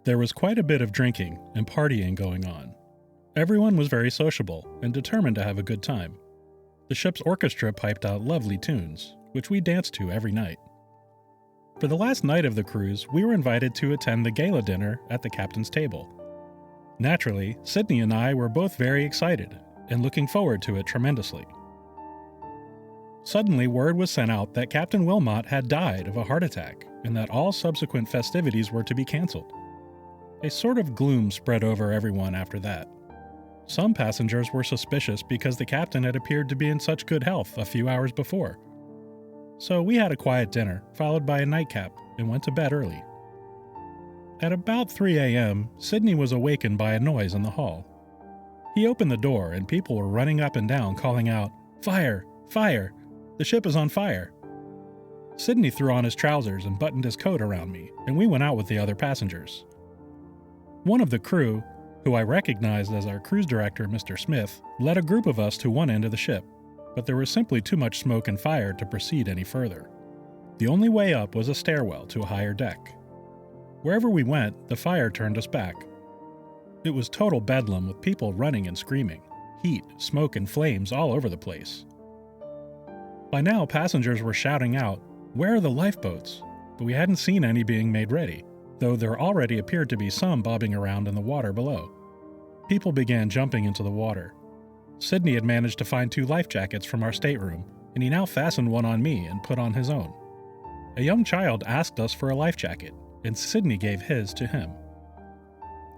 There was quite a bit of drinking and partying going on. Everyone was very sociable and determined to have a good time. The ship's orchestra piped out lovely tunes, which we danced to every night. For the last night of the cruise, we were invited to attend the gala dinner at the captain's table. Naturally, Sydney and I were both very excited and looking forward to it tremendously. Suddenly, word was sent out that Captain Wilmot had died of a heart attack and that all subsequent festivities were to be cancelled. A sort of gloom spread over everyone after that. Some passengers were suspicious because the captain had appeared to be in such good health a few hours before. So we had a quiet dinner, followed by a nightcap, and went to bed early. At about 3 a.m., Sydney was awakened by a noise in the hall. He opened the door and people were running up and down calling out, "Fire! Fire! The ship is on fire!" Sydney threw on his trousers and buttoned his coat around me, and we went out with the other passengers. One of the crew, who I recognized as our cruise director, Mr. Smith, led a group of us to one end of the ship, but there was simply too much smoke and fire to proceed any further. The only way up was a stairwell to a higher deck. Wherever we went, the fire turned us back. It was total bedlam with people running and screaming, heat, smoke, and flames all over the place. By now, passengers were shouting out, "Where are the lifeboats?" But we hadn't seen any being made ready, though there already appeared to be some bobbing around in the water below. People began jumping into the water. Sydney had managed to find 2 life jackets from our stateroom, and he now fastened one on me and put on his own. A young child asked us for a life jacket, and Sydney gave his to him.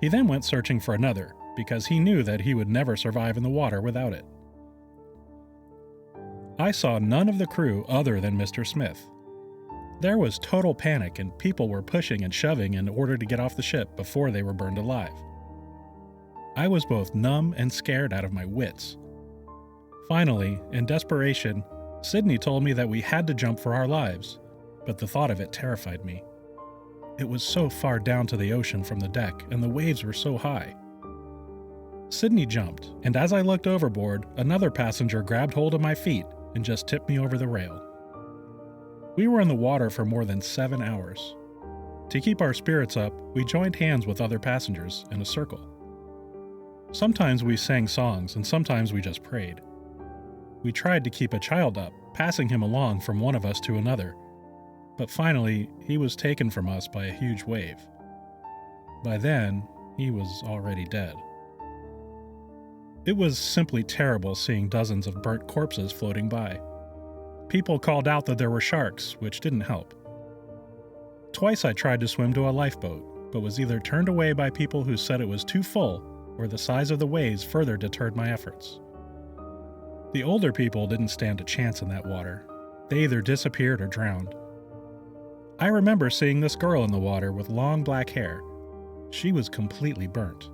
He then went searching for another, because he knew that he would never survive in the water without it. I saw none of the crew other than Mr. Smith. There was total panic and people were pushing and shoving in order to get off the ship before they were burned alive. I was both numb and scared out of my wits. Finally, in desperation, Sydney told me that we had to jump for our lives, but the thought of it terrified me. It was so far down to the ocean from the deck and the waves were so high. Sydney jumped, and as I looked overboard, another passenger grabbed hold of my feet and just tipped me over the rail. We were in the water for more than 7 hours. To keep our spirits up, we joined hands with other passengers in a circle. Sometimes we sang songs and sometimes we just prayed. We tried to keep a child up, passing him along from one of us to another, but finally he was taken from us by a huge wave. By then, he was already dead. It was simply terrible seeing dozens of burnt corpses floating by. People called out that there were sharks, which didn't help. Twice I tried to swim to a lifeboat, but was either turned away by people who said it was too full, or the size of the waves further deterred my efforts. The older people didn't stand a chance in that water. They either disappeared or drowned. I remember seeing this girl in the water with long black hair. She was completely burnt.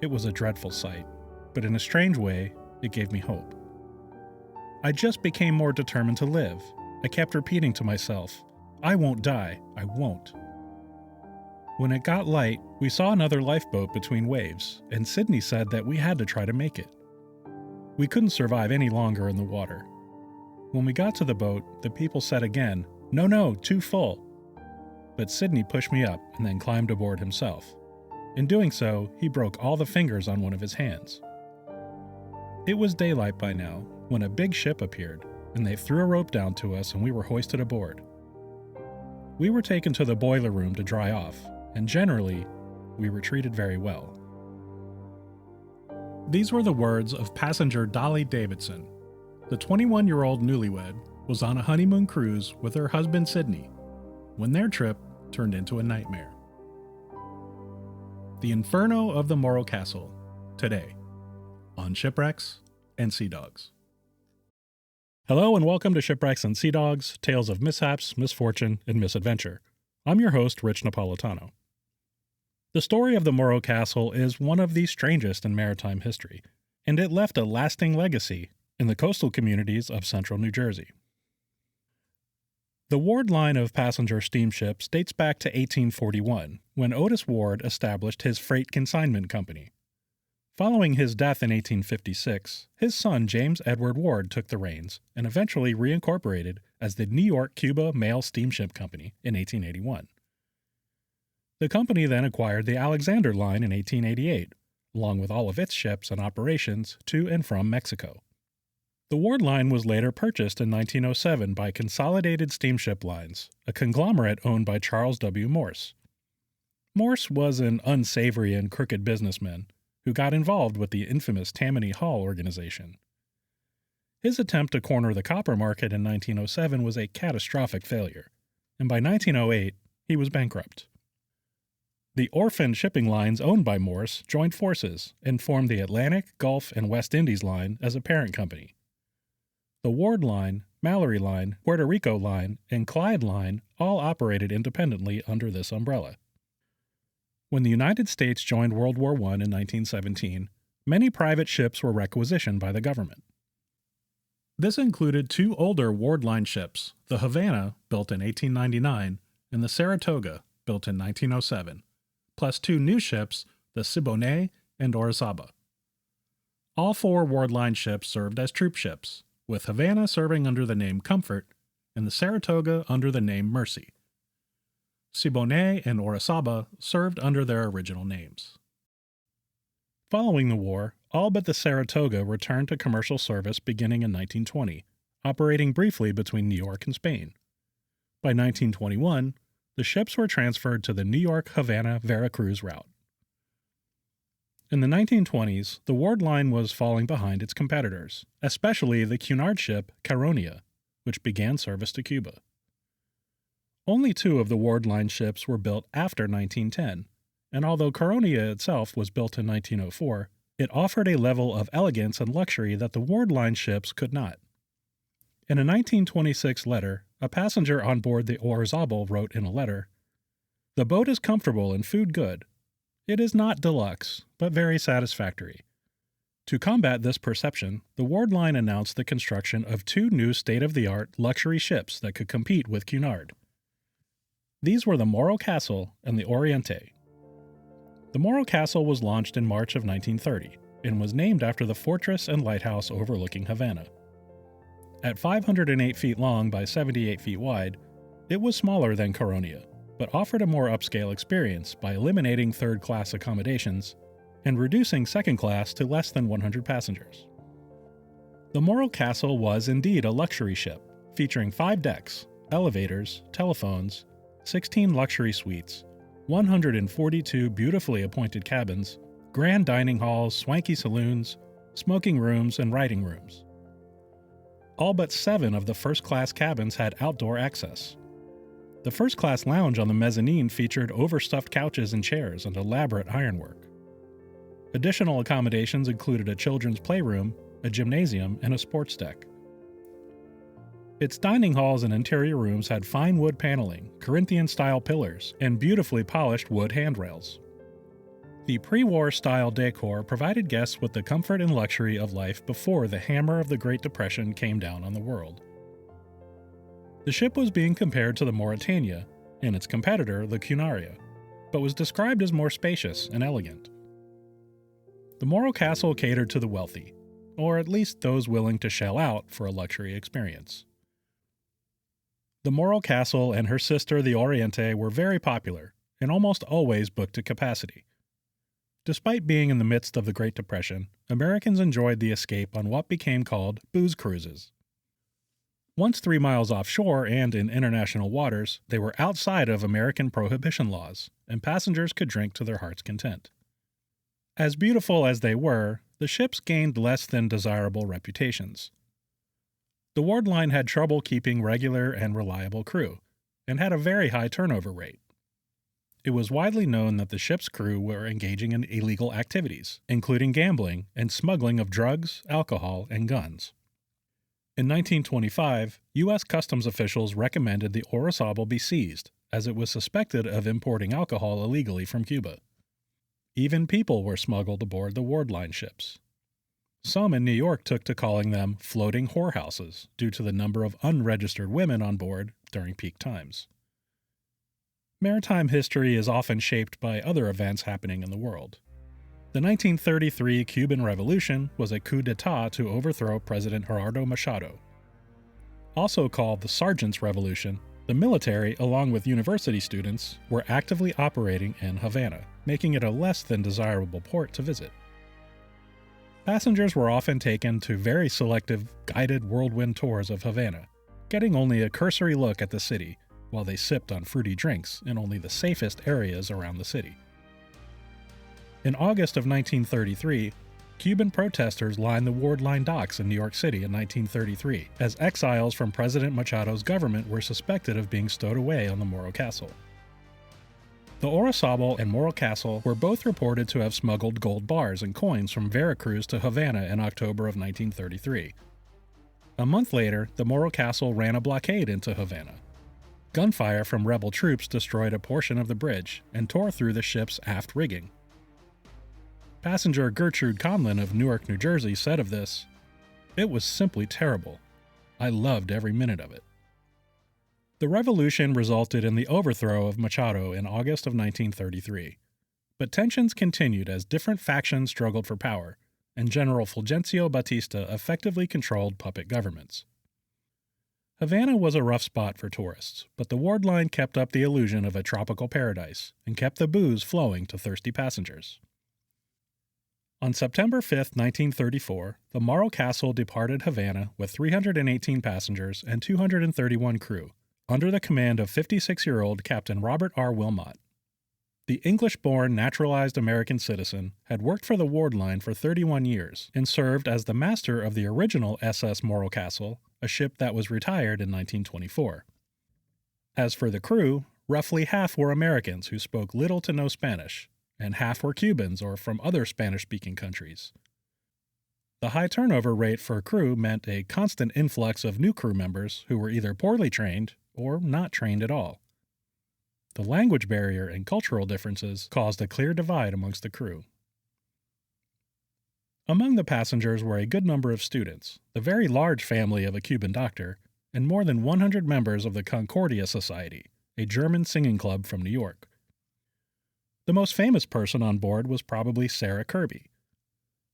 It was a dreadful sight, but in a strange way, it gave me hope. I just became more determined to live. I kept repeating to myself, "I won't die, I won't." When it got light, we saw another lifeboat between waves, and Sydney said that we had to try to make it. We couldn't survive any longer in the water. When we got to the boat, the people said again, No, too full." But Sydney pushed me up and then climbed aboard himself. In doing so, he broke all the fingers on one of his hands. It was daylight by now, when a big ship appeared, and they threw a rope down to us and we were hoisted aboard. We were taken to the boiler room to dry off, and generally, we were treated very well. These were the words of passenger Dolly Davidson. The 21-year-old newlywed was on a honeymoon cruise with her husband Sydney, when their trip turned into a nightmare. The Inferno of the Morro Castle, today, on Shipwrecks and Sea Dogs. Hello and welcome to Shipwrecks and Sea Dogs, tales of mishaps, misfortune, and misadventure. I'm your host, Rich Napolitano. The story of the Morro Castle is one of the strangest in maritime history, and it left a lasting legacy in the coastal communities of central New Jersey. The Ward line of passenger steamships dates back to 1841, when Otis Ward established his freight consignment company. Following his death in 1856, his son James Edward Ward took the reins and eventually reincorporated as the New York-Cuba Mail Steamship Company in 1881. The company then acquired the Alexander Line in 1888, along with all of its ships and operations to and from Mexico. The Ward Line was later purchased in 1907 by Consolidated Steamship Lines, a conglomerate owned by Charles W. Morse. Morse was an unsavory and crooked businessman who got involved with the infamous Tammany Hall organization. His attempt to corner the copper market in 1907 was a catastrophic failure, and by 1908 he was bankrupt. The orphan shipping lines owned by Morse joined forces and formed the Atlantic, Gulf, and West Indies Line as a parent company. The Ward Line, Mallory Line, Puerto Rico Line, and Clyde Line all operated independently under this umbrella. When the United States joined World War I in 1917, many private ships were requisitioned by the government. This included two older Ward Line ships, the Havana, built in 1899, and the Saratoga, built in 1907, plus two new ships, the Siboney and Orizaba. All four Ward Line ships served as troop ships, with Havana serving under the name Comfort and the Saratoga under the name Mercy. Siboney and Orizaba served under their original names. Following the war, all but the Saratoga returned to commercial service beginning in 1920, operating briefly between New York and Spain. By 1921, the ships were transferred to the New York-Havana-Veracruz route. In the 1920s, the Ward Line was falling behind its competitors, especially the Cunard ship Caronia, which began service to Cuba. Only two of the Ward Line ships were built after 1910, and although Caronia itself was built in 1904, it offered a level of elegance and luxury that the Ward Line ships could not. In a 1926 letter, a passenger on board the Orizaba wrote in a letter, "The boat is comfortable and food good. It is not deluxe, but very satisfactory." To combat this perception, the Ward Line announced the construction of two new state-of-the-art luxury ships that could compete with Cunard. These were the Morro Castle and the Oriente. The Morro Castle was launched in March of 1930 and was named after the fortress and lighthouse overlooking Havana. At 508 feet long by 78 feet wide, it was smaller than Caronia, but offered a more upscale experience by eliminating third-class accommodations and reducing second class to less than 100 passengers. The Morro Castle was indeed a luxury ship, featuring 5 decks, elevators, telephones, 16 luxury suites, 142 beautifully appointed cabins, grand dining halls, swanky saloons, smoking rooms, and writing rooms. All but 7 of the first-class cabins had outdoor access. The first-class lounge on the mezzanine featured overstuffed couches and chairs and elaborate ironwork. Additional accommodations included a children's playroom, a gymnasium, and a sports deck. Its dining halls and interior rooms had fine wood paneling, Corinthian-style pillars, and beautifully polished wood handrails. The pre-war style decor provided guests with the comfort and luxury of life before the hammer of the Great Depression came down on the world. The ship was being compared to the Mauretania and its competitor, the Cunard, but was described as more spacious and elegant. The Morro Castle catered to the wealthy, or at least those willing to shell out for a luxury experience. The Morro Castle and her sister, the Oriente, were very popular and almost always booked to capacity. Despite being in the midst of the Great Depression, Americans enjoyed the escape on what became called booze cruises. Once 3 miles offshore and in international waters, they were outside of American prohibition laws, and passengers could drink to their heart's content. As beautiful as they were, the ships gained less than desirable reputations. The Ward Line had trouble keeping regular and reliable crew, and had a very high turnover rate. It was widely known that the ship's crew were engaging in illegal activities, including gambling and smuggling of drugs, alcohol, and guns. In 1925, U.S. Customs officials recommended the Orizaba be seized, as it was suspected of importing alcohol illegally from Cuba. Even people were smuggled aboard the Ward Line ships. Some in New York took to calling them floating whorehouses due to the number of unregistered women on board during peak times. Maritime history is often shaped by other events happening in the world. The 1933 Cuban Revolution was a coup d'etat to overthrow President Gerardo Machado. Also called the Sergeant's Revolution, The military, along with university students, were actively operating in Havana, making it a less than desirable port to visit. Passengers were often taken to very selective, guided whirlwind tours of Havana, getting only a cursory look at the city, while they sipped on fruity drinks in only the safest areas around the city. In August of 1933, Cuban protesters lined the Ward Line docks in New York City in 1933, as exiles from President Machado's government were suspected of being stowed away on the Morro Castle. The Orizabal and Morro Castle were both reported to have smuggled gold bars and coins from Veracruz to Havana in October of 1933. A month later, the Morro Castle ran a blockade into Havana. Gunfire from rebel troops destroyed a portion of the bridge and tore through the ship's aft rigging. Passenger Gertrude Conlin of Newark, New Jersey said of this, "It was simply terrible. I loved every minute of it." The revolution resulted in the overthrow of Machado in August of 1933, but tensions continued as different factions struggled for power, and General Fulgencio Batista effectively controlled puppet governments. Havana was a rough spot for tourists, but the Ward Line kept up the illusion of a tropical paradise and kept the booze flowing to thirsty passengers. On September 5, 1934, the Morro Castle departed Havana with 318 passengers and 231 crew, under the command of 56-year-old Captain Robert R. Wilmot. The English-born naturalized American citizen had worked for the Ward Line for 31 years and served as the master of the original SS Morro Castle, a ship that was retired in 1924. As for the crew, roughly half were Americans who spoke little to no Spanish, and half were Cubans or from other Spanish-speaking countries. The high turnover rate for crew meant a constant influx of new crew members who were either poorly trained or not trained at all. The language barrier and cultural differences caused a clear divide amongst the crew. Among the passengers were a good number of students, the very large family of a Cuban doctor, and more than 100 members of the Concordia Society, a German singing club from New York. The most famous person on board was probably Sarah Kirby.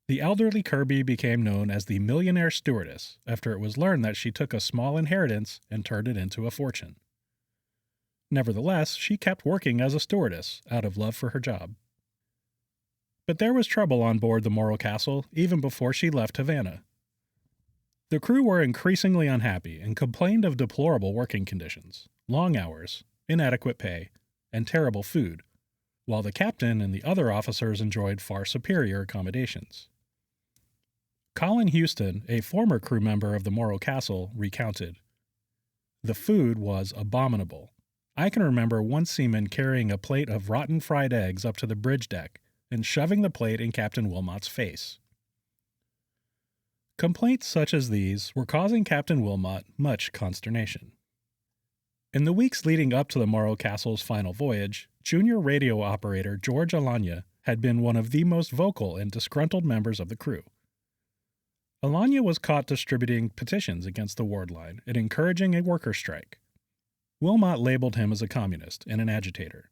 The elderly Kirby became known as the Millionaire Stewardess after it was learned that she took a small inheritance and turned it into a fortune. Nevertheless, she kept working as a stewardess out of love for her job. But there was trouble on board the Morro Castle even before she left Havana. The crew were increasingly unhappy and complained of deplorable working conditions, long hours, inadequate pay, and terrible food, while the captain and the other officers enjoyed far superior accommodations. Colin Houston, a former crew member of the Morro Castle, recounted, "The food was abominable. I can remember one seaman carrying a plate of rotten fried eggs up to the bridge deck and shoving the plate in Captain Wilmot's face." Complaints such as these were causing Captain Wilmot much consternation. In the weeks leading up to the Morro Castle's final voyage, junior radio operator George Alanya had been one of the most vocal and disgruntled members of the crew. Alanya was caught distributing petitions against the Ward Line and encouraging a worker strike. Wilmot labeled him as a communist and an agitator.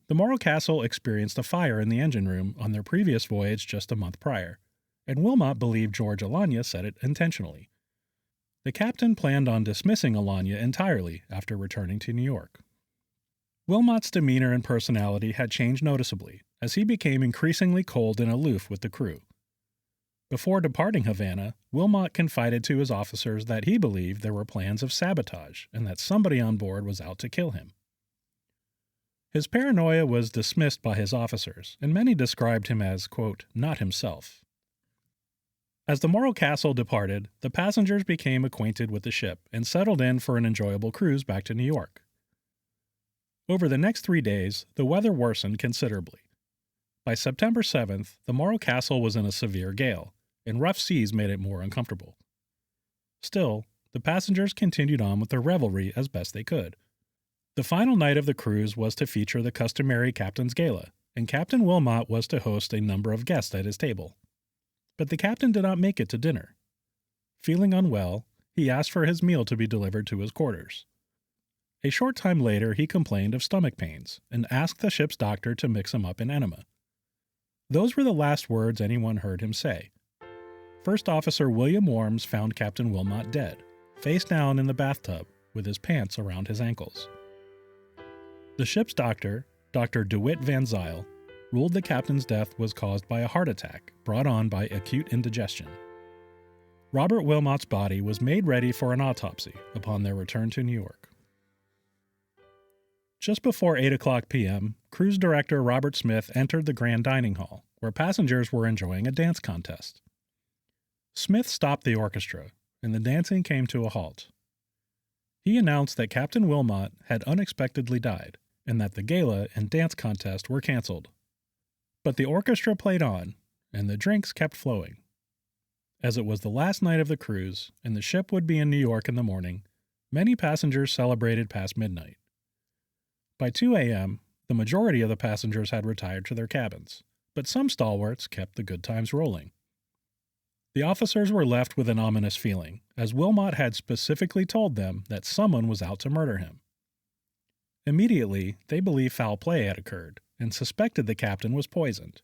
The Morro Castle experienced a fire in the engine room on their previous voyage just a month prior, and Wilmot believed George Alanya set it intentionally. The captain planned on dismissing Alanya entirely after returning to New York. Wilmot's demeanor and personality had changed noticeably, as he became increasingly cold and aloof with the crew. Before departing Havana, Wilmot confided to his officers that he believed there were plans of sabotage and that somebody on board was out to kill him. His paranoia was dismissed by his officers, and many described him as, quote, not himself. As the Morro Castle departed, the passengers became acquainted with the ship and settled in for an enjoyable cruise back to New York. Over the next 3 days, the weather worsened considerably. By September 7th, the Morro Castle was in a severe gale, and rough seas made it more uncomfortable. Still, the passengers continued on with their revelry as best they could. The final night of the cruise was to feature the customary captain's gala, and Captain Wilmot was to host a number of guests at his table. But the captain did not make it to dinner. Feeling unwell, he asked for his meal to be delivered to his quarters. A short time later, he complained of stomach pains and asked the ship's doctor to mix him up an enema. Those were the last words anyone heard him say. First Officer William Worms found Captain Wilmot dead, face down in the bathtub, with his pants around his ankles. The ship's doctor, Dr. DeWitt Van Zyl, ruled the captain's death was caused by a heart attack brought on by acute indigestion. Robert Wilmot's body was made ready for an autopsy upon their return to New York. Just before 8:00 p.m., cruise director Robert Smith entered the Grand Dining Hall, where passengers were enjoying a dance contest. Smith stopped the orchestra, and the dancing came to a halt. He announced that Captain Wilmot had unexpectedly died, and that the gala and dance contest were canceled. But the orchestra played on, and the drinks kept flowing. As it was the last night of the cruise, and the ship would be in New York in the morning, many passengers celebrated past midnight. By 2 a.m., the majority of the passengers had retired to their cabins, but some stalwarts kept the good times rolling. The officers were left with an ominous feeling, as Wilmot had specifically told them that someone was out to murder him. Immediately, they believed foul play had occurred, and suspected the captain was poisoned.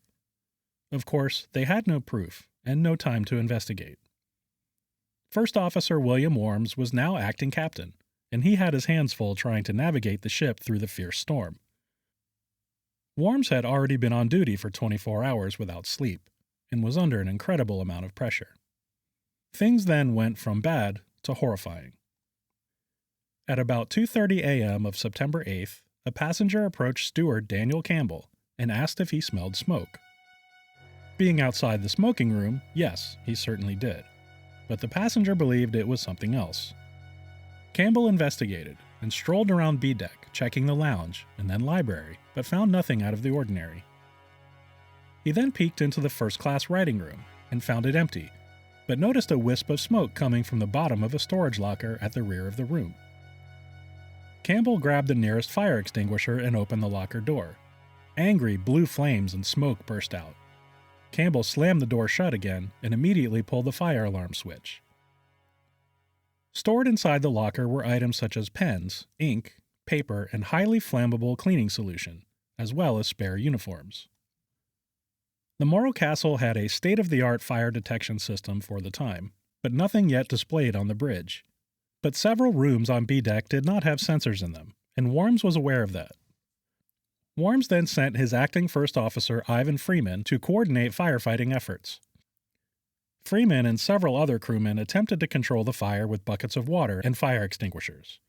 Of course, they had no proof, and no time to investigate. First Officer William Worms was now acting captain, and he had his hands full trying to navigate the ship through the fierce storm. Worms had already been on duty for 24 hours without sleep, and was under an incredible amount of pressure. Things then went from bad to horrifying. At about 2:30 a.m. of September 8th, a passenger approached steward Daniel Campbell and asked if he smelled smoke. Being outside the smoking room, yes, he certainly did, but the passenger believed it was something else. Campbell investigated and strolled around B deck, checking the lounge and then library, but found nothing out of the ordinary. He then peeked into the first-class writing room and found it empty, but noticed a wisp of smoke coming from the bottom of a storage locker at the rear of the room. Campbell grabbed the nearest fire extinguisher and opened the locker door. Angry blue flames and smoke burst out. Campbell slammed the door shut again and immediately pulled the fire alarm switch. Stored inside the locker were items such as pens, ink, paper, and highly flammable cleaning solution, as well as spare uniforms. The Morro Castle had a state-of-the-art fire detection system for the time, but nothing yet displayed on the bridge. But several rooms on B deck did not have sensors in them, and Worms was aware of that. Worms then sent his acting first officer Ivan Freeman to coordinate firefighting efforts. Freeman and several other crewmen attempted to control the fire with buckets of water and fire extinguishers,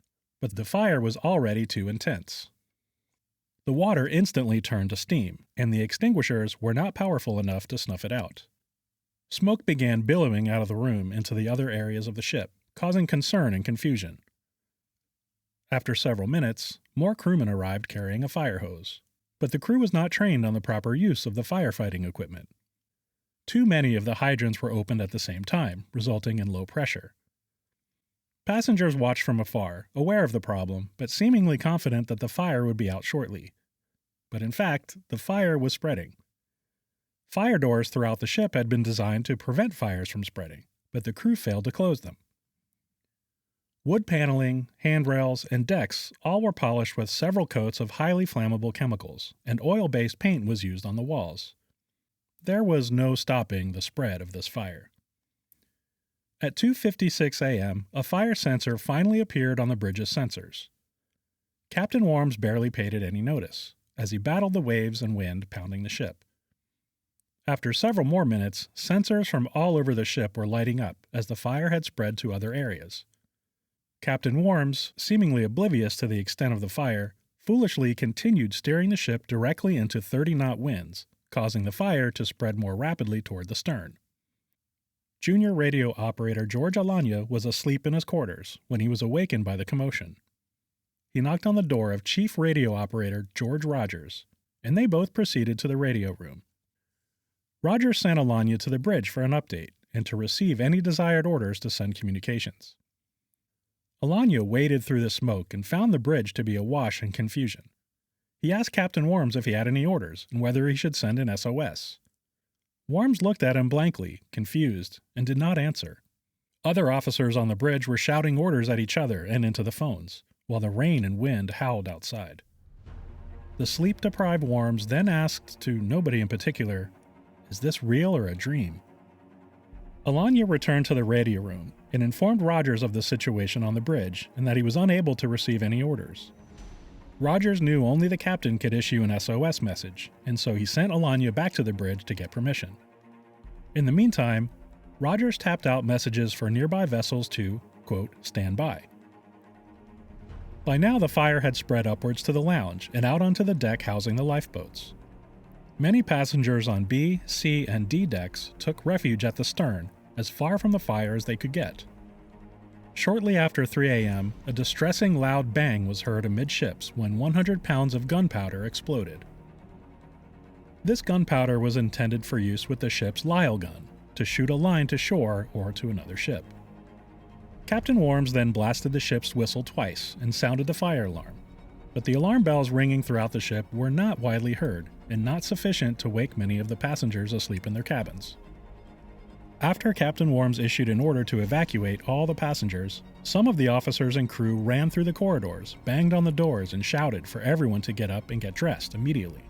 but the fire was already too intense. The water instantly turned to steam, and the extinguishers were not powerful enough to snuff it out. Smoke began billowing out of the room into the other areas of the ship, causing concern and confusion. After several minutes, more crewmen arrived carrying a fire hose, but the crew was not trained on the proper use of the firefighting equipment. Too many of the hydrants were opened at the same time, resulting in low pressure. Passengers watched from afar, aware of the problem, but seemingly confident that the fire would be out shortly. But in fact, the fire was spreading. Fire doors throughout the ship had been designed to prevent fires from spreading, but the crew failed to close them. Wood paneling, handrails, and decks all were polished with several coats of highly flammable chemicals, and oil-based paint was used on the walls. There was no stopping the spread of this fire. At 2:56 a.m., a fire sensor finally appeared on the bridge's sensors. Captain Worms barely paid it any notice, as he battled the waves and wind pounding the ship. After several more minutes, sensors from all over the ship were lighting up as the fire had spread to other areas. Captain Worms, seemingly oblivious to the extent of the fire, foolishly continued steering the ship directly into 30-knot winds, causing the fire to spread more rapidly toward the stern. Junior radio operator George Alanya was asleep in his quarters when he was awakened by the commotion. He knocked on the door of Chief Radio Operator George Rogers, and they both proceeded to the radio room. Rogers sent Alanya to the bridge for an update and to receive any desired orders to send communications. Alanya waded through the smoke and found the bridge to be awash in confusion. He asked Captain Worms if he had any orders and whether he should send an SOS. Worms looked at him blankly, confused, and did not answer. Other officers on the bridge were shouting orders at each other and into the phones, while the rain and wind howled outside. The sleep-deprived Worms then asked, to nobody in particular, "Is this real or a dream?" Alanya returned to the radio room and informed Rogers of the situation on the bridge and that he was unable to receive any orders. Rogers knew only the captain could issue an SOS message, and so he sent Alanya back to the bridge to get permission. In the meantime, Rogers tapped out messages for nearby vessels to, quote, stand by. By now the fire had spread upwards to the lounge and out onto the deck housing the lifeboats. Many passengers on B, C, and D decks took refuge at the stern, as far from the fire as they could get. Shortly after 3 a.m., a distressing loud bang was heard amidships when 100 pounds of gunpowder exploded. This gunpowder was intended for use with the ship's Lyle gun, to shoot a line to shore or to another ship. Captain Worms then blasted the ship's whistle twice and sounded the fire alarm, but the alarm bells ringing throughout the ship were not widely heard and not sufficient to wake many of the passengers asleep in their cabins. After Captain Worms issued an order to evacuate all the passengers, some of the officers and crew ran through the corridors, banged on the doors, and shouted for everyone to get up and get dressed immediately.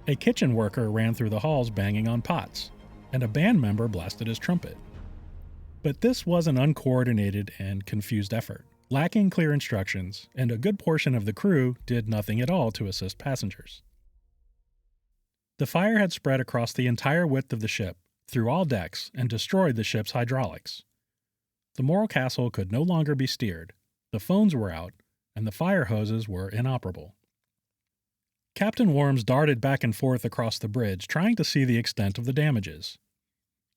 A kitchen worker ran through the halls banging on pots, and a band member blasted his trumpet. But this was an uncoordinated and confused effort, lacking clear instructions, and a good portion of the crew did nothing at all to assist passengers. The fire had spread across the entire width of the ship, through all decks, and destroyed the ship's hydraulics. The Morro Castle could no longer be steered, the phones were out, and the fire hoses were inoperable. Captain Worms darted back and forth across the bridge, trying to see the extent of the damages.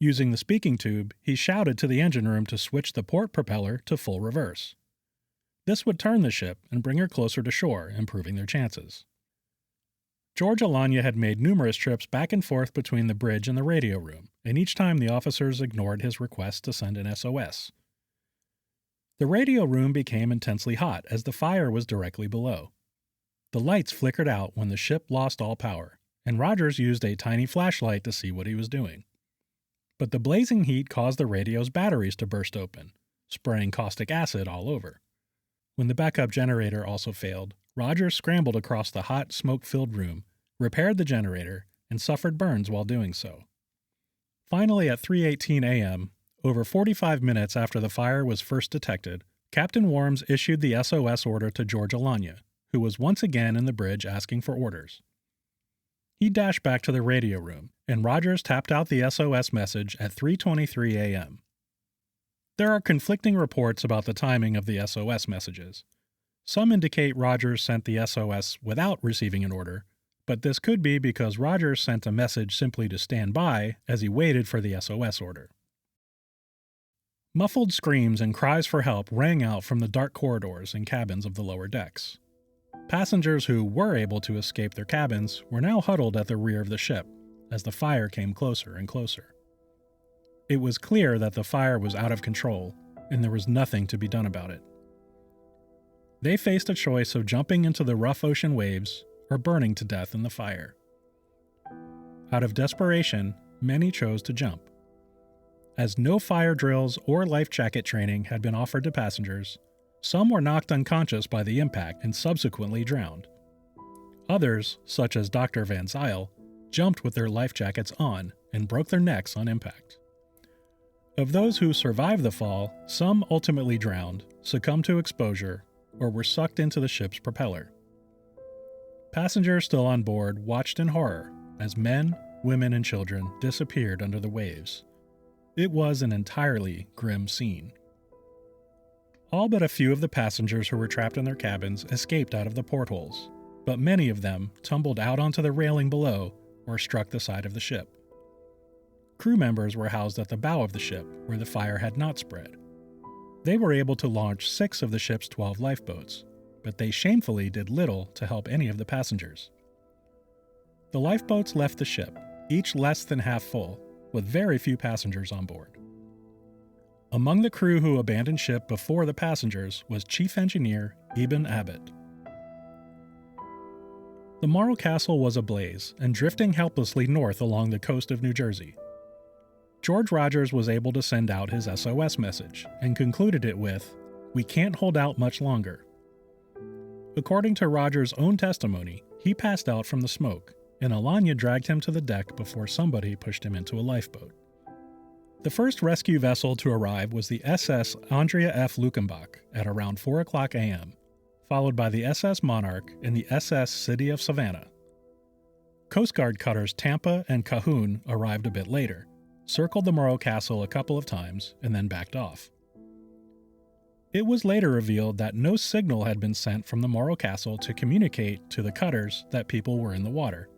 Using the speaking tube, he shouted to the engine room to switch the port propeller to full reverse. This would turn the ship and bring her closer to shore, improving their chances. George Alanya had made numerous trips back and forth between the bridge and the radio room, and each time the officers ignored his request to send an SOS. The radio room became intensely hot as the fire was directly below. The lights flickered out when the ship lost all power, and Rogers used a tiny flashlight to see what he was doing. But the blazing heat caused the radio's batteries to burst open, spraying caustic acid all over. When the backup generator also failed, Rogers scrambled across the hot, smoke-filled room, repaired the generator, and suffered burns while doing so. Finally, at 3:18 a.m., over 45 minutes after the fire was first detected, Captain Worms issued the SOS order to George Alanya, who was once again in the bridge asking for orders. He dashed back to the radio room, and Rogers tapped out the SOS message at 3:23 a.m. There are conflicting reports about the timing of the SOS messages. Some indicate Rogers sent the SOS without receiving an order, but this could be because Rogers sent a message simply to stand by as he waited for the SOS order. Muffled screams and cries for help rang out from the dark corridors and cabins of the lower decks. Passengers who were able to escape their cabins were now huddled at the rear of the ship as the fire came closer and closer. It was clear that the fire was out of control, and there was nothing to be done about it. They faced a choice of jumping into the rough ocean waves or burning to death in the fire. Out of desperation, many chose to jump. As no fire drills or life jacket training had been offered to passengers, some were knocked unconscious by the impact and subsequently drowned. Others, such as Dr. Van Zyl, jumped with their life jackets on and broke their necks on impact. Of those who survived the fall, some ultimately drowned, succumbed to exposure, or were sucked into the ship's propeller. Passengers still on board watched in horror as men, women, and children disappeared under the waves. It was an entirely grim scene. All but a few of the passengers who were trapped in their cabins escaped out of the portholes, but many of them tumbled out onto the railing below or struck the side of the ship. Crew members were housed at the bow of the ship where the fire had not spread. They were able to launch 6 of the ship's 12 lifeboats, but they shamefully did little to help any of the passengers. The lifeboats left the ship, each less than half full, with very few passengers on board. Among the crew who abandoned ship before the passengers was Chief Engineer Ibn Abbott. The Morro Castle was ablaze and drifting helplessly north along the coast of New Jersey. George Rogers was able to send out his SOS message and concluded it with, "We can't hold out much longer." According to Rogers' own testimony, he passed out from the smoke, and Alanya dragged him to the deck before somebody pushed him into a lifeboat. The first rescue vessel to arrive was the SS Andrea F. Luckenbach at around 4 o'clock a.m., followed by the SS Monarch and the SS City of Savannah. Coast Guard cutters Tampa and Cahoon arrived a bit later, circled the Morro Castle a couple of times, and then backed off. It was later revealed that no signal had been sent from the Morro Castle to communicate to the cutters that people were in the water.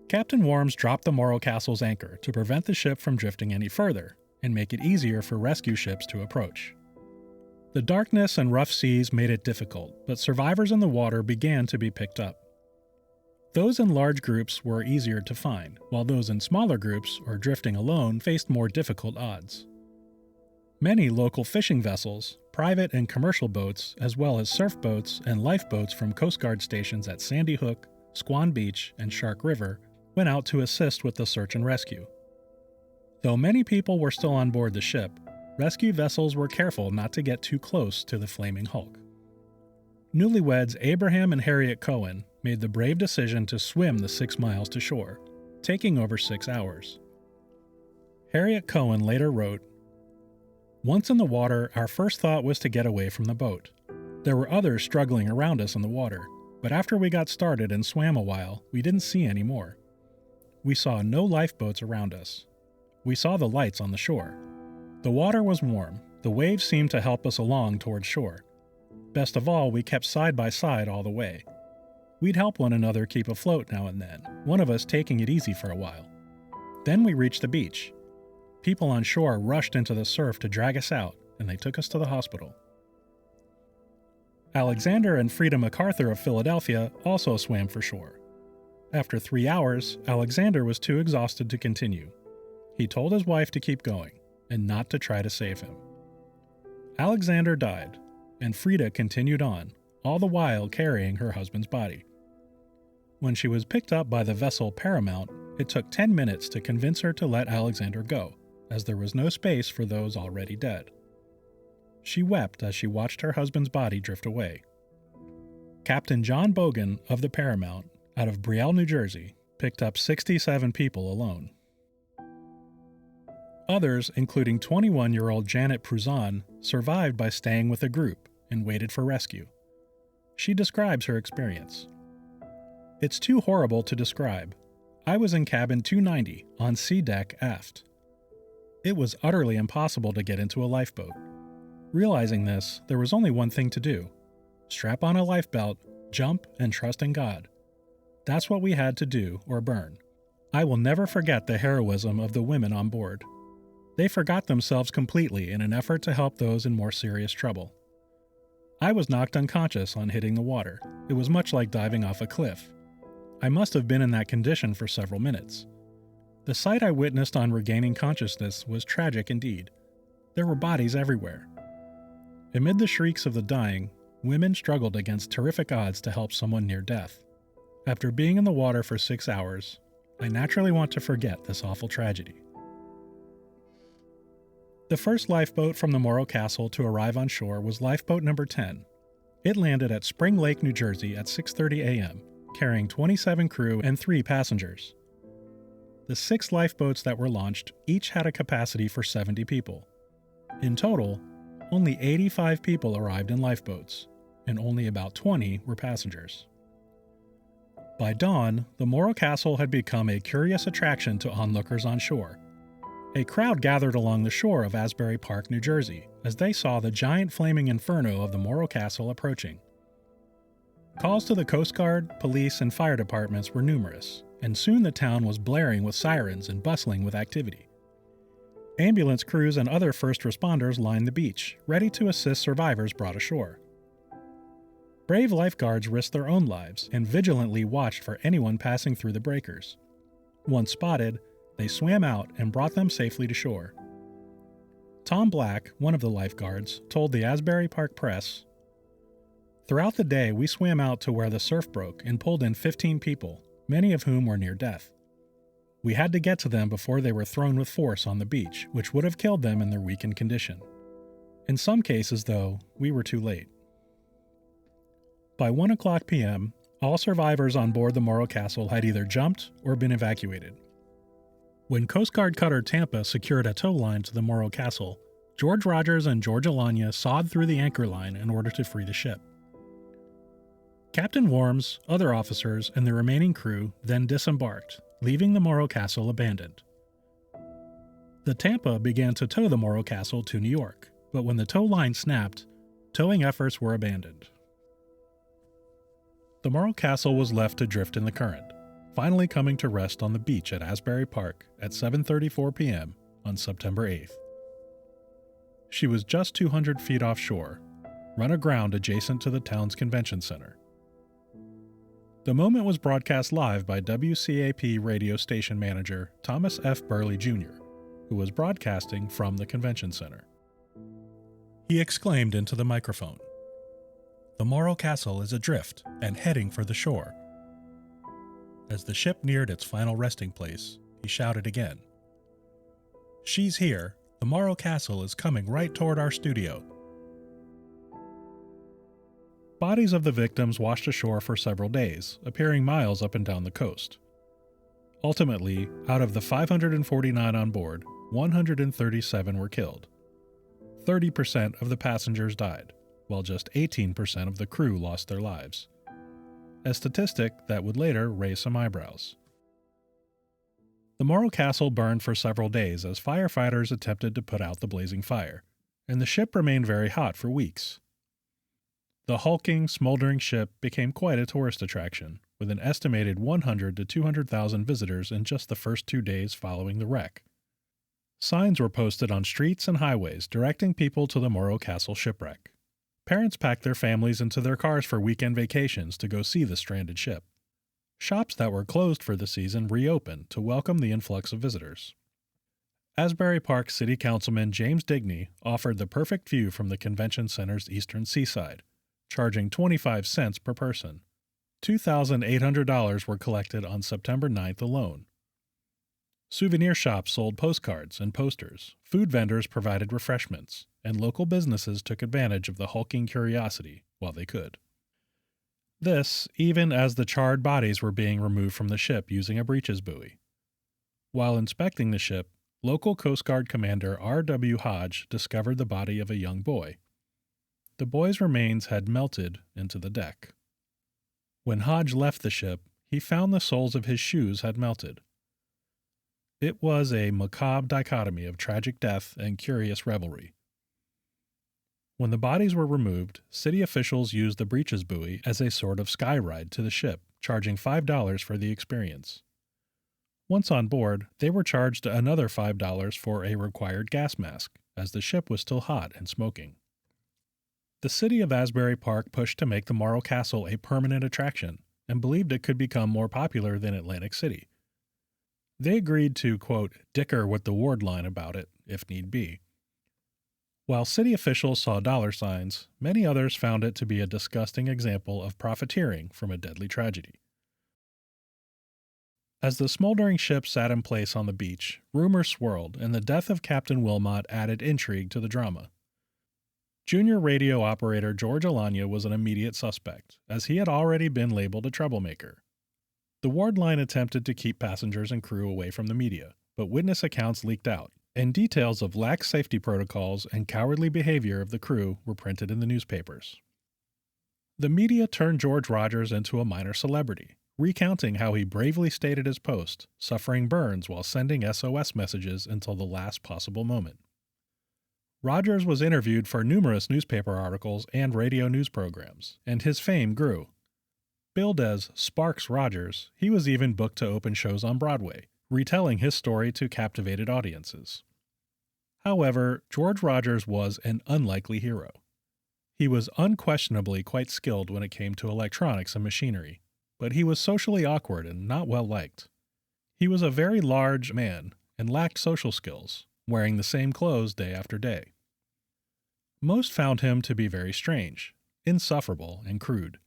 Captain Worms dropped the Morro Castle's anchor to prevent the ship from drifting any further and make it easier for rescue ships to approach. The darkness and rough seas made it difficult, but survivors in the water began to be picked up. Those in large groups were easier to find, while those in smaller groups or drifting alone faced more difficult odds. Many local fishing vessels, private and commercial boats, as well as surf boats and lifeboats from Coast Guard stations at Sandy Hook, Squaw Beach, and Shark River, went out to assist with the search and rescue. Though many people were still on board the ship, rescue vessels were careful not to get too close to the flaming hulk. Newlyweds Abraham and Harriet Cohen made the brave decision to swim the 6 miles to shore, taking over 6 hours. Harriet Cohen later wrote, "Once in the water, our first thought was to get away from the boat. There were others struggling around us in the water, but after we got started and swam a while, we didn't see any more. We saw no lifeboats around us. We saw the lights on the shore. The water was warm. The waves seemed to help us along towards shore. Best of all, we kept side by side all the way. We'd help one another keep afloat now and then, one of us taking it easy for a while. Then we reached the beach. People on shore rushed into the surf to drag us out, and they took us to the hospital." Alexander and Frida MacArthur of Philadelphia also swam for shore. After 3 hours, Alexander was too exhausted to continue. He told his wife to keep going, and not to try to save him. Alexander died, and Frida continued on, all the while carrying her husband's body. When she was picked up by the vessel Paramount, it took 10 minutes to convince her to let Alexander go, as there was no space for those already dead. She wept as she watched her husband's body drift away. Captain John Bogan of the Paramount, out of Brielle, New Jersey, picked up 67 people alone. Others, including 21-year-old Janet Pruzan, survived by staying with a group and waited for rescue. She describes her experience. "It's too horrible to describe. I was in cabin 290 on sea deck aft. It was utterly impossible to get into a lifeboat. Realizing this, there was only one thing to do: strap on a life belt, jump, and trust in God. That's what we had to do or burn. I will never forget the heroism of the women on board. They forgot themselves completely in an effort to help those in more serious trouble. I was knocked unconscious on hitting the water. It was much like diving off a cliff. I must have been in that condition for several minutes. The sight I witnessed on regaining consciousness was tragic indeed. There were bodies everywhere. Amid the shrieks of the dying, women struggled against terrific odds to help someone near death. After being in the water for 6 hours, I naturally want to forget this awful tragedy." The first lifeboat from the Morro Castle to arrive on shore was lifeboat number 10. It landed at Spring Lake, New Jersey at 6:30 a.m., carrying 27 crew and 3 passengers. The 6 lifeboats that were launched each had a capacity for 70 people. In total, only 85 people arrived in lifeboats, and only about 20 were passengers. By dawn, the Morro Castle had become a curious attraction to onlookers on shore. A crowd gathered along the shore of Asbury Park, New Jersey, as they saw the giant flaming inferno of the Morro Castle approaching. Calls to the Coast Guard, police, and fire departments were numerous, and soon the town was blaring with sirens and bustling with activity. Ambulance crews and other first responders lined the beach, ready to assist survivors brought ashore. Brave lifeguards risked their own lives and vigilantly watched for anyone passing through the breakers. Once spotted, they swam out and brought them safely to shore. Tom Black, one of the lifeguards, told the Asbury Park Press, "Throughout the day, we swam out to where the surf broke and pulled in 15 people, many of whom were near death. We had to get to them before they were thrown with force on the beach, which would have killed them in their weakened condition. In some cases, though, we were too late." By 1 o'clock p.m., all survivors on board the Morro Castle had either jumped or been evacuated. When Coast Guard cutter Tampa secured a tow line to the Morro Castle, George Rogers and George Alanya sawed through the anchor line in order to free the ship. Captain Worms, other officers, and the remaining crew then disembarked, leaving the Morro Castle abandoned. The Tampa began to tow the Morro Castle to New York, but when the tow line snapped, towing efforts were abandoned. The Morro Castle was left to drift in the current, finally coming to rest on the beach at Asbury Park at 7:34 p.m. on September 8th. She was just 200 feet offshore, run aground adjacent to the town's convention center. The moment was broadcast live by WCAP radio station manager Thomas F. Burley Jr., who was broadcasting from the convention center. He exclaimed into the microphone, "The Morro Castle is adrift and heading for the shore." As the ship neared its final resting place, he shouted again, "She's here. The Morro Castle is coming right toward our studio." Bodies of the victims washed ashore for several days, appearing miles up and down the coast. Ultimately, out of the 549 on board, 137 were killed. 30% of the passengers died, while just 18% of the crew lost their lives. A statistic that would later raise some eyebrows. The Morro Castle burned for several days as firefighters attempted to put out the blazing fire, and the ship remained very hot for weeks. The hulking, smoldering ship became quite a tourist attraction, with an estimated 100 to 200,000 visitors in just the first 2 days following the wreck. Signs were posted on streets and highways directing people to the Morro Castle shipwreck. Parents packed their families into their cars for weekend vacations to go see the stranded ship. Shops that were closed for the season reopened to welcome the influx of visitors. Asbury Park City Councilman James Digney offered the perfect view from the convention center's eastern seaside, charging 25 cents per person. $2,800 were collected on September 9th alone. Souvenir shops sold postcards and posters, food vendors provided refreshments, and local businesses took advantage of the hulking curiosity while they could. This, even as the charred bodies were being removed from the ship using a breeches buoy. While inspecting the ship, local Coast Guard Commander R.W. Hodge discovered the body of a young boy. The boy's remains had melted into the deck. When Hodge left the ship, he found the soles of his shoes had melted. It was a macabre dichotomy of tragic death and curious revelry. When the bodies were removed, city officials used the breeches buoy as a sort of sky ride to the ship, charging $5 for the experience. Once on board, they were charged another $5 for a required gas mask, as the ship was still hot and smoking. The city of Asbury Park pushed to make the Morro Castle a permanent attraction, and believed it could become more popular than Atlantic City. They agreed to, quote, dicker with the ward line about it, if need be. While city officials saw dollar signs, many others found it to be a disgusting example of profiteering from a deadly tragedy. As the smoldering ship sat in place on the beach, rumors swirled, and the death of Captain Wilmot added intrigue to the drama. Junior radio operator George Alanya was an immediate suspect, as he had already been labeled a troublemaker. The ward line attempted to keep passengers and crew away from the media, but witness accounts leaked out, and details of lax safety protocols and cowardly behavior of the crew were printed in the newspapers. The media turned George Rogers into a minor celebrity, recounting how he bravely stayed at his post, suffering burns while sending SOS messages until the last possible moment. Rogers was interviewed for numerous newspaper articles and radio news programs, and his fame grew. Billed as Sparks Rogers, he was even booked to open shows on Broadway, retelling his story to captivated audiences. However, George Rogers was an unlikely hero. He was unquestionably quite skilled when it came to electronics and machinery, but he was socially awkward and not well liked. He was a very large man and lacked social skills, wearing the same clothes day after day. Most found him to be very strange, insufferable, and crude.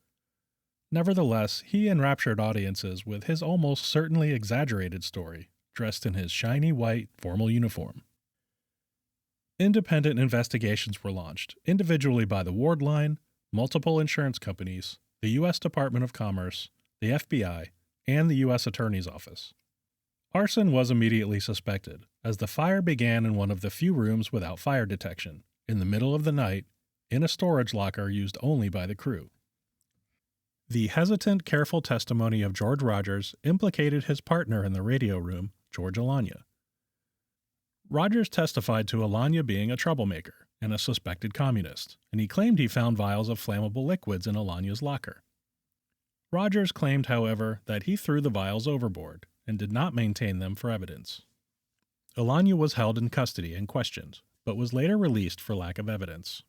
Nevertheless, he enraptured audiences with his almost certainly exaggerated story, dressed in his shiny white formal uniform. Independent investigations were launched, individually by the ward line, multiple insurance companies, the U.S. Department of Commerce, the FBI, and the U.S. Attorney's Office. Arson was immediately suspected, as the fire began in one of the few rooms without fire detection, in the middle of the night, in a storage locker used only by the crew. The hesitant, careful testimony of George Rogers implicated his partner in the radio room, George Alanya. Rogers testified to Alanya being a troublemaker and a suspected communist, and he claimed he found vials of flammable liquids in Alanya's locker. Rogers claimed, however, that he threw the vials overboard and did not maintain them for evidence. Alanya was held in custody and questioned, but was later released for lack of evidence.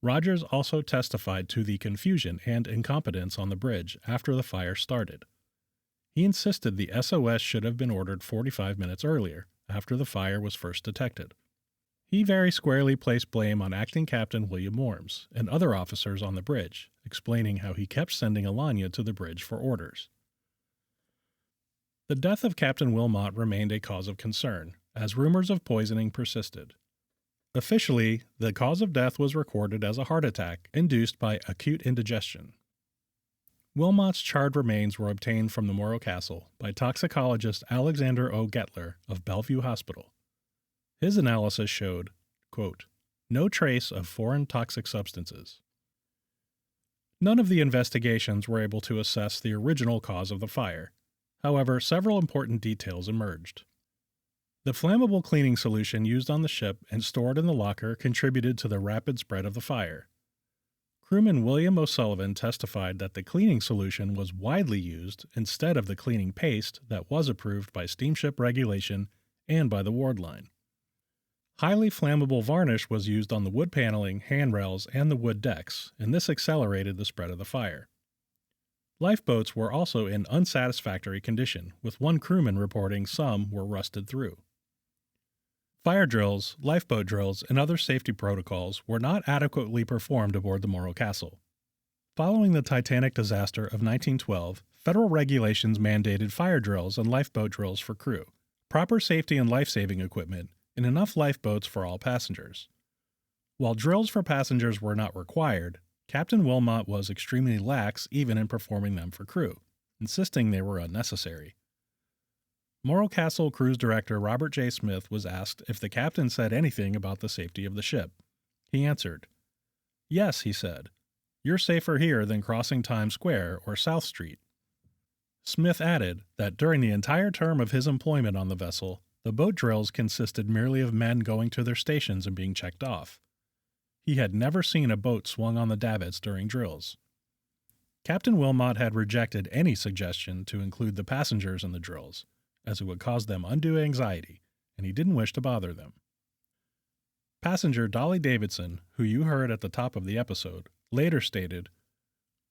Rogers also testified to the confusion and incompetence on the bridge after the fire started. He insisted the SOS should have been ordered 45 minutes earlier, after the fire was first detected. He very squarely placed blame on Acting Captain William Worms and other officers on the bridge, explaining how he kept sending Alanya to the bridge for orders. The death of Captain Wilmot remained a cause of concern, as rumors of poisoning persisted. Officially, the cause of death was recorded as a heart attack induced by acute indigestion. Wilmot's charred remains were obtained from the Morro Castle by toxicologist Alexander O. Gettler of Bellevue Hospital. His analysis showed, quote, no trace of foreign toxic substances. None of the investigations were able to assess the original cause of the fire. However, several important details emerged. The flammable cleaning solution used on the ship and stored in the locker contributed to the rapid spread of the fire. Crewman William O'Sullivan testified that the cleaning solution was widely used instead of the cleaning paste that was approved by steamship regulation and by the ward line. Highly flammable varnish was used on the wood paneling, handrails, and the wood decks, and this accelerated the spread of the fire. Lifeboats were also in unsatisfactory condition, with one crewman reporting some were rusted through. Fire drills, lifeboat drills, and other safety protocols were not adequately performed aboard the Morro Castle. Following the Titanic disaster of 1912, federal regulations mandated fire drills and lifeboat drills for crew, proper safety and life-saving equipment, and enough lifeboats for all passengers. While drills for passengers were not required, Captain Wilmot was extremely lax even in performing them for crew, insisting they were unnecessary. Morro Castle Cruise Director Robert J. Smith was asked if the captain said anything about the safety of the ship. He answered, "Yes," he said. "You're safer here than crossing Times Square or South Street." Smith added that during the entire term of his employment on the vessel, the boat drills consisted merely of men going to their stations and being checked off. He had never seen a boat swung on the davits during drills. Captain Wilmot had rejected any suggestion to include the passengers in the drills, as it would cause them undue anxiety, and he didn't wish to bother them. Passenger Dolly Davidson, who you heard at the top of the episode, later stated,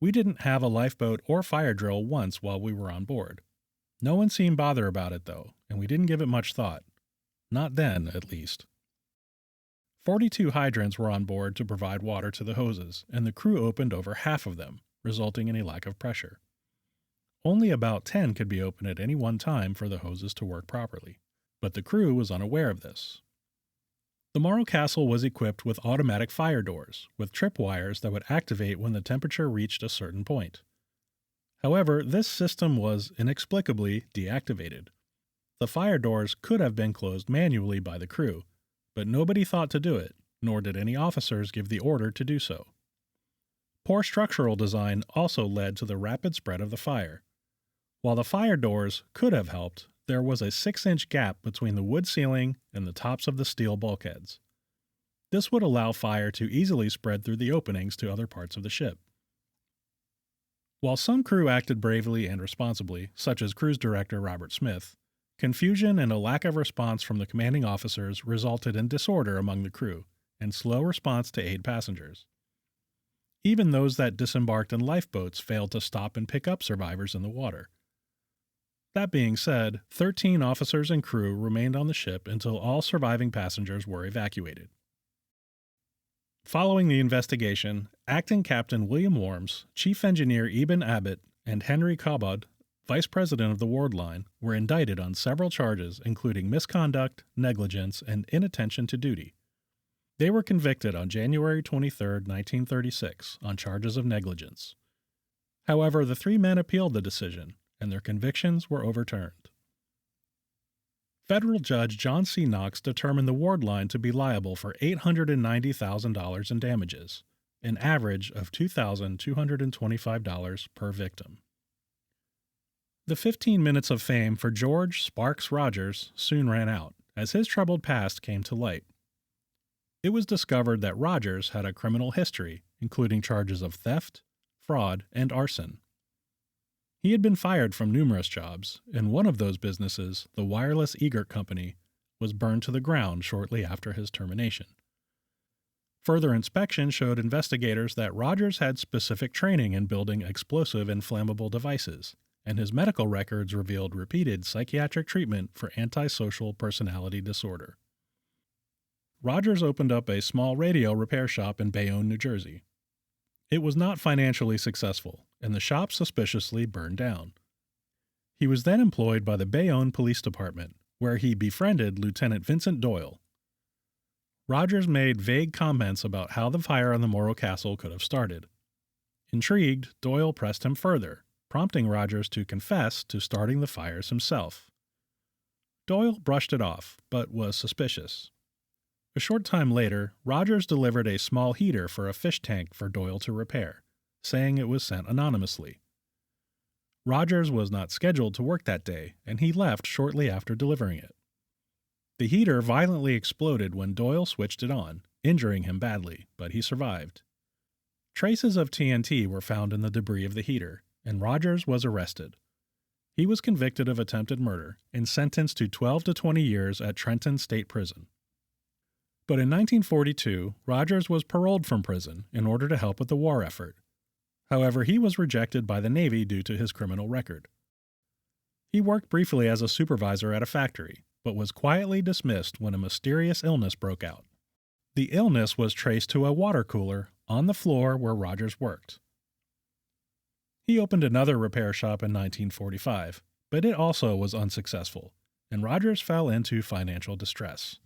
"We didn't have a lifeboat or fire drill once while we were on board. No one seemed bothered about it, though, and we didn't give it much thought. Not then, at least." 42 hydrants were on board to provide water to the hoses, and the crew opened over half of them, resulting in a lack of pressure. Only about 10 could be opened at any one time for the hoses to work properly, but the crew was unaware of this. The Morro Castle was equipped with automatic fire doors, with tripwires that would activate when the temperature reached a certain point. However, this system was inexplicably deactivated. The fire doors could have been closed manually by the crew, but nobody thought to do it, nor did any officers give the order to do so. Poor structural design also led to the rapid spread of the fire. While the fire doors could have helped, there was a 6-inch gap between the wood ceiling and the tops of the steel bulkheads. This would allow fire to easily spread through the openings to other parts of the ship. While some crew acted bravely and responsibly, such as Cruise Director Robert Smith, confusion and a lack of response from the commanding officers resulted in disorder among the crew and slow response to aid passengers. Even those that disembarked in lifeboats failed to stop and pick up survivors in the water. That being said, 13 officers and crew remained on the ship until all surviving passengers were evacuated. Following the investigation, Acting Captain William Worms, Chief Engineer Eben Abbott, and Henry Cobod, Vice President of the ward line, were indicted on several charges including misconduct, negligence, and inattention to duty. They were convicted on January 23, 1936, on charges of negligence. However, the 3 men appealed the decision, and their convictions were overturned. Federal Judge John C. Knox determined the Ward line to be liable for $890,000 in damages, an average of $2,225 per victim. The 15 minutes of fame for George Sparks Rogers soon ran out, as his troubled past came to light. It was discovered that Rogers had a criminal history, including charges of theft, fraud, and arson. He had been fired from numerous jobs, and one of those businesses, the wireless egret company, was burned to the ground shortly after his termination. Further inspection showed investigators that Rogers had specific training in building explosive and flammable devices, and his medical records revealed repeated psychiatric treatment for antisocial personality disorder. Rogers opened up a small radio repair shop in Bayonne, New Jersey. It was not financially successful, and the shop suspiciously burned down. He was then employed by the Bayonne Police Department, where he befriended Lieutenant Vincent Doyle. Rogers made vague comments about how the fire on the Morro Castle could have started. Intrigued, Doyle pressed him further, prompting Rogers to confess to starting the fires himself. Doyle brushed it off, but was suspicious. A short time later, Rogers delivered a small heater for a fish tank for Doyle to repair, saying it was sent anonymously. Rogers was not scheduled to work that day, and he left shortly after delivering it. The heater violently exploded when Doyle switched it on, injuring him badly, but he survived. Traces of TNT were found in the debris of the heater, and Rogers was arrested. He was convicted of attempted murder and sentenced to 12 to 20 years at Trenton State Prison. But in 1942, Rogers was paroled from prison in order to help with the war effort. However, he was rejected by the Navy due to his criminal record. He worked briefly as a supervisor at a factory, but was quietly dismissed when a mysterious illness broke out. The illness was traced to a water cooler on the floor where Rogers worked. He opened another repair shop in 1945, but it also was unsuccessful, and Rogers fell into financial distress.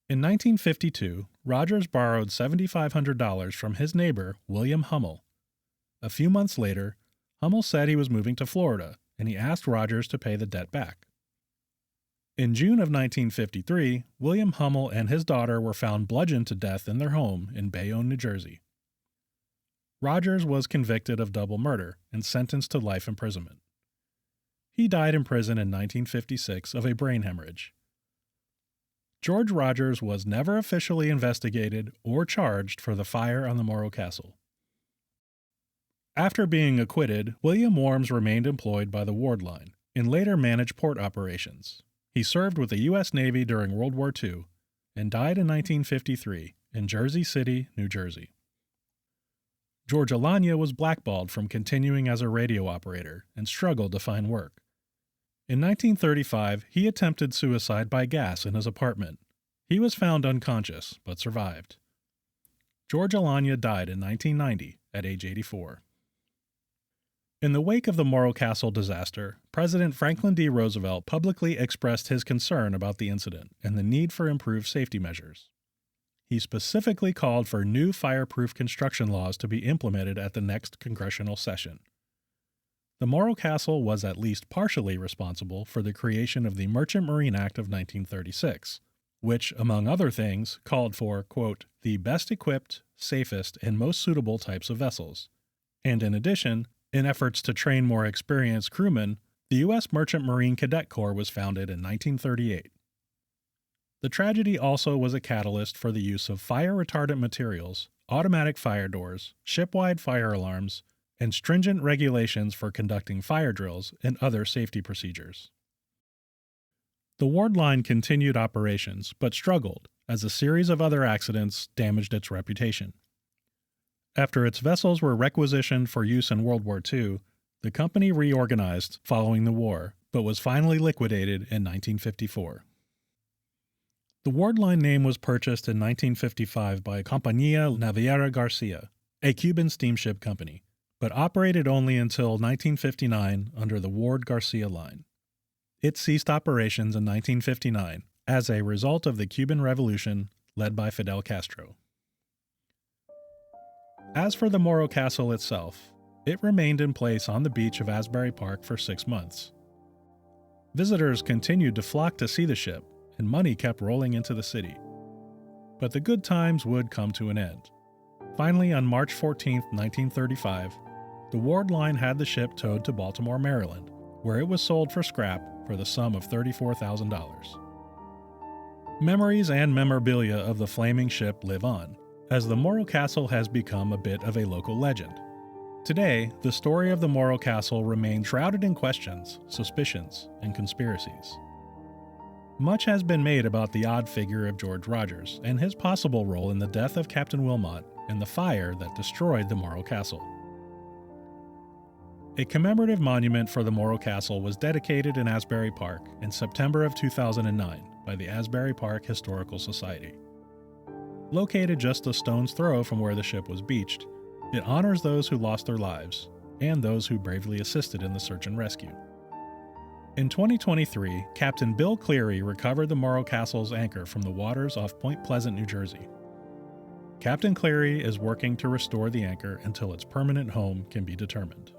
In 1952, Rogers borrowed $7,500 from his neighbor, William Hummel. A few months later, Hummel said he was moving to Florida, and he asked Rogers to pay the debt back. In June of 1953, William Hummel and his daughter were found bludgeoned to death in their home in Bayonne, New Jersey. Rogers was convicted of double murder and sentenced to life imprisonment. He died in prison in 1956 of a brain hemorrhage. George Rogers was never officially investigated or charged for the fire on the Morro Castle. After being acquitted, William Worms remained employed by the Ward line and later managed port operations. He served with the U.S. Navy during World War II and died in 1953 in Jersey City, New Jersey. George Alanya was blackballed from continuing as a radio operator and struggled to find work. In 1935, he attempted suicide by gas in his apartment. He was found unconscious, but survived. George Alanya died in 1990 at age 84. In the wake of the Morro Castle disaster, President Franklin D. Roosevelt publicly expressed his concern about the incident and the need for improved safety measures. He specifically called for new fireproof construction laws to be implemented at the next congressional session. The Morro Castle was at least partially responsible for the creation of the Merchant Marine Act of 1936, which, among other things, called for, quote, the best equipped, safest, and most suitable types of vessels. And in addition, in efforts to train more experienced crewmen, the U.S. Merchant Marine Cadet Corps was founded in 1938. The tragedy also was a catalyst for the use of fire-retardant materials, automatic fire doors, ship-wide fire alarms, and stringent regulations for conducting fire drills and other safety procedures. The Ward line continued operations, but struggled, as a series of other accidents damaged its reputation. After its vessels were requisitioned for use in World War II, the company reorganized following the war, but was finally liquidated in 1954. The Ward line name was purchased in 1955 by Compañía Naviera Garcia, a Cuban steamship company, but operated only until 1959 under the Ward Garcia line. It ceased operations in 1959 as a result of the Cuban Revolution led by Fidel Castro. As for the Morro Castle itself, it remained in place on the beach of Asbury Park for 6 months. Visitors continued to flock to see the ship, and money kept rolling into the city. But the good times would come to an end. Finally, on March 14, 1935, the Ward Line had the ship towed to Baltimore, Maryland, where it was sold for scrap for the sum of $34,000. Memories and memorabilia of the flaming ship live on, as the Morro Castle has become a bit of a local legend. Today, the story of the Morro Castle remains shrouded in questions, suspicions, and conspiracies. Much has been made about the odd figure of George Rogers and his possible role in the death of Captain Wilmot and the fire that destroyed the Morro Castle. A commemorative monument for the Morro Castle was dedicated in Asbury Park in September of 2009 by the Asbury Park Historical Society. Located just a stone's throw from where the ship was beached, it honors those who lost their lives and those who bravely assisted in the search and rescue. In 2023, Captain Bill Cleary recovered the Morro Castle's anchor from the waters off Point Pleasant, New Jersey. Captain Cleary is working to restore the anchor until its permanent home can be determined.